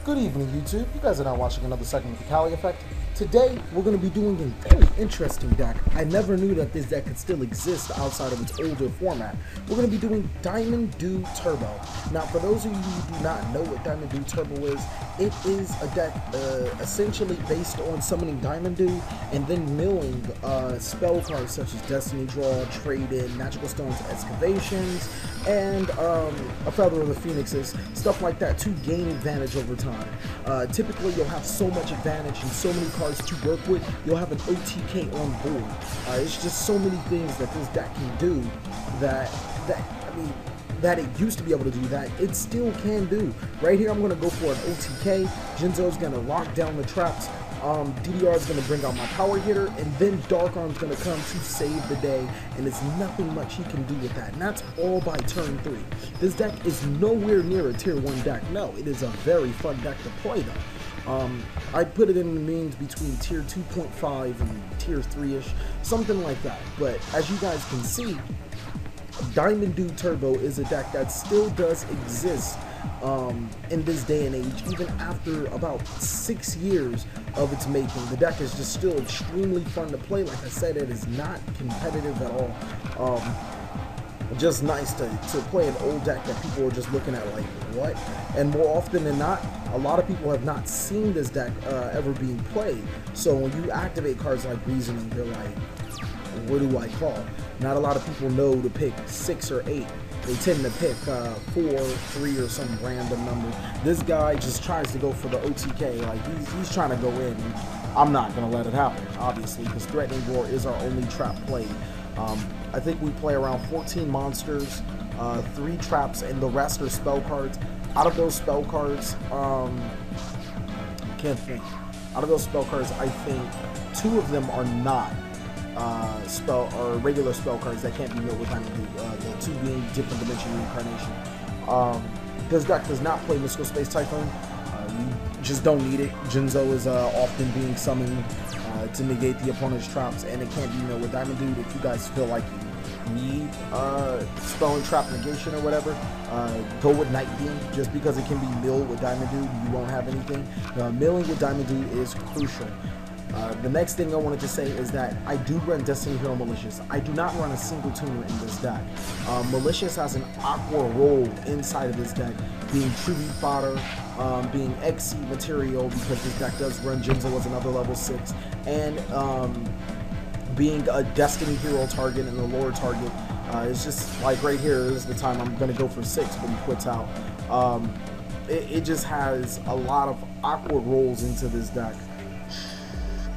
Good evening, YouTube. You guys are now watching another segment of the Cali Effect. Today, we're going to be doing a very interesting deck. I never knew that this deck could still exist outside of its older format. We're going to be doing Diamond Dew Turbo. Now, for those of you who do not know what Diamond Dew Turbo is, it is a deck essentially based on summoning Diamond Dew and then milling spell cards such as Destiny Draw, Trade-In, Magical Stones, Excavations, and a Feather of the Phoenixes, stuff like that to gain advantage over time. Typically, you'll have so much advantage and so many cards to work with, you'll have an OTK on board. It's just so many things that this deck can do that it used to be able to do that it still can do. Right here, I'm going to go for an OTK. Jinzo's going to lock down the traps. DDR is going to bring out my power hitter, and then Dark Arm's going to come to save the day, and it's nothing much he can do with that, and that's all by turn 3. This deck is nowhere near a tier 1 deck. No, it is a very fun deck to play though. I put it in the means between tier 2.5 and tier 3-ish, something like that. But as you guys can see, Diamond Dew Turbo is a deck that still does exist in this day and age, even after about 6 years of its making. The deck is just still extremely fun to play. Like I said, it is not competitive at all. Just nice to play an old deck that people are just looking at like, what? And more often than not, a lot of people have not seen this deck ever being played. So when you activate cards like Reasoning, they're like, what do I call? Not a lot of people know to pick 6 or 8. They tend to pick 4, 3, or some random number. This guy just tries to go for the OTK. Like he's trying to go in. I'm not gonna let it happen, obviously, because Threatening Roar is our only trap play. I think we play around 14 monsters, 3 traps, and the rest are spell cards. Out of those spell cards, can't think. Out of those spell cards, I think 2 of them are not regular spell cards that can't be milled with Diamond Dew. The 2 being Different Dimension Reincarnation. This deck does not play Mystical Space Typhoon. You just don't need it. Jinzo is often being summoned to negate the opponent's traps, and it can't be milled with Diamond Dew. If you guys feel like you need spell and trap negation or whatever, go with Night Beam. Just because it can be milled with Diamond Dew, you won't have anything. Milling with Diamond Dew is crucial. The next thing I wanted to say is that I do run Destiny Hero Malicious. I do not run a single tuner in this deck. Malicious has an aqua role inside of this deck, being tribute fodder, being XC material, because this deck does run Jinzo as another level 6, and being a Destiny Hero target and a lore target. It's just like right here is the time I'm going to go for 6 when he quits out. It just has a lot of awkward roles into this deck.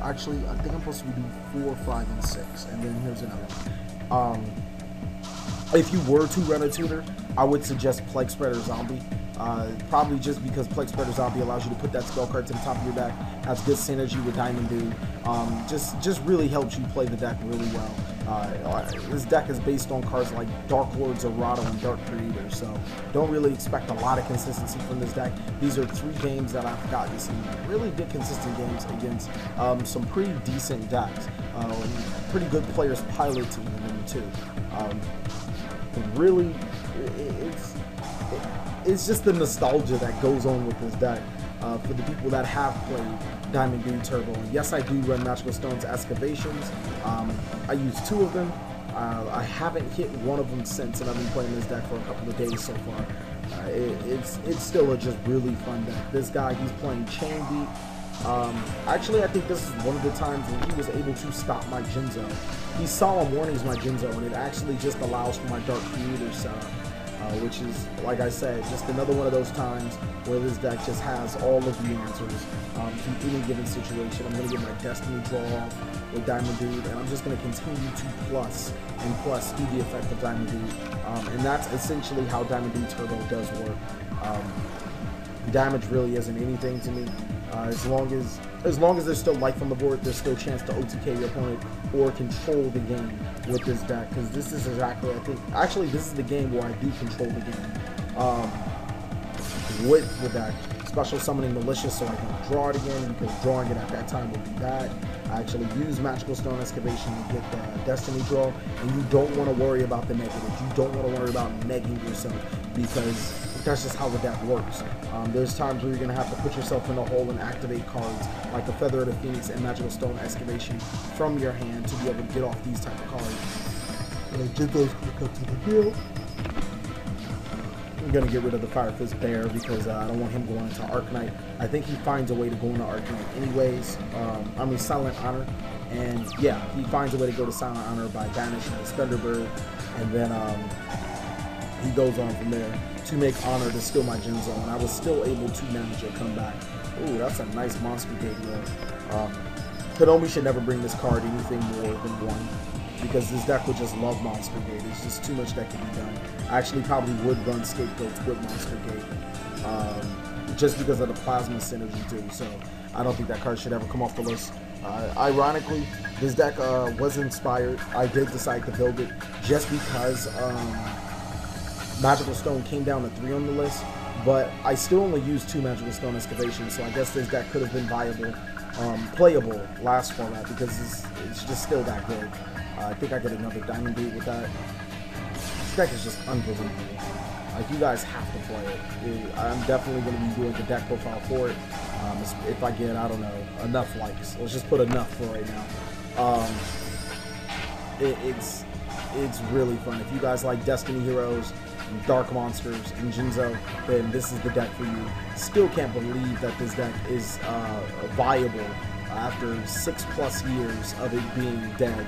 Actually, I think I'm supposed to be doing 4, 5, and 6, and then here's another one. If you were to run a tutor, I would suggest Plague Spreader Zombie. Probably just because Plague Spreader Zombie allows you to put that spell card to the top of your deck, has good synergy with Diamond Dew, just really helps you play the deck really well. This deck is based on cards like Dark Lord, Zerato, and Dark Creator, so don't really expect a lot of consistency from this deck. These are 3 games that I've gotten some really good consistent games against some pretty decent decks, pretty good players piloting them too. Really, it's just the nostalgia that goes on with this deck for the people that have played Diamond Dew Turbo. And yes, I do run Magical Stones Excavations. I use 2 of them. I haven't hit one of them since, and I've been playing this deck for a couple of days so far. It's still a just really fun deck. This guy, he's playing Chain Beat. Actually, I think this is one of the times when he was able to stop my Jinzo. He Solemn Warnings my Jinzo, and it actually just allows for my Dark Creator setup. Which is, like I said, just another one of those times where this deck just has all of the answers to any given situation. I'm going to get my Destiny Draw off with Diamond Dew, and I'm just going to continue to plus and plus through the effect of Diamond Dew. And that's essentially how Diamond Dew Turbo does work. Damage really isn't anything to me. As long as there's still life on the board, there's still a chance to OTK your opponent or control the game with this deck. Because this is exactly, I think, actually this is the game where I do control the game with the deck. Special Summoning Malicious so I can draw it again, because drawing it at that time would be bad. I actually use Magical Stone Excavation to get the Destiny Draw, and you don't want to worry about the negatives. You don't want to worry about negging yourself, because that's just how the deck works. There's times where you're going to have to put yourself in a hole and activate cards like the Feather of the Phoenix and Magical Stone Excavation from your hand to be able to get off these type of cards. Get those quick up to the field. I'm going to get rid of the Fire Fist Bear because I don't want him going into Arcanite. I think he finds a way to go into Arcanite anyways. I mean Silent Honor. And yeah, he finds a way to go to Silent Honor by banishing the Spenderbird. And then he goes on from there to make Honor to steal my Gen Zone. And I was still able to manage a comeback. Ooh, that's a nice Monster Gate there. Konomi should never bring this card anything more than one, because this deck would just love Monster Gate. It's just too much that can be done. I actually probably would run Scapegoats with Monster Gate, just because of the Plasma synergy too. So I don't think that card should ever come off the list. Ironically, this deck was inspired. I did decide to build it just because Magical Stone came down to 3 on the list, but I still only used 2 Magical Stone Excavations, so I guess this deck could have been viable, playable last format, because it's just still that good. I think I get another Diamond Boot with that. This deck is just unbelievable. Like, you guys have to play it. I'm definitely going to be doing the deck profile for it. If I get, I don't know, enough likes. Let's just put enough for right now. It's really fun. If you guys like Destiny Heroes, Dark Monsters, and Jinzo, then this is the deck for you. Still can't believe that this deck is viable after 6+ years of it being dead.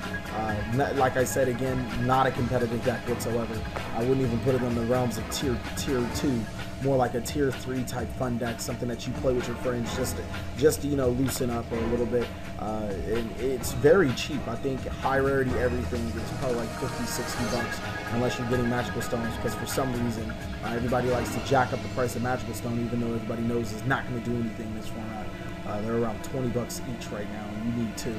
Like I said again, not a competitive deck whatsoever. I wouldn't even put it in the realms of tier 2. More like a tier 3 type fun deck, something that you play with your friends just to, you know, loosen up a little bit. And it's very cheap. I think high rarity everything is probably like 50-60 bucks, unless you're getting Magical Stones, because for some reason everybody likes to jack up the price of Magical Stone, even though everybody knows it's not going to do anything in this format. They're around 20 bucks each right now, and you need 2.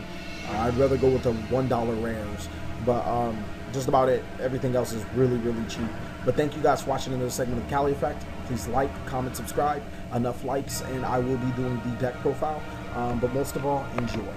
I'd rather go with the $1 rares, but just about it. Everything else is really, really cheap. But thank you guys for watching another segment of Cali Effect. Please like, comment, subscribe. Enough likes, and I will be doing the deck profile. But most of all, enjoy.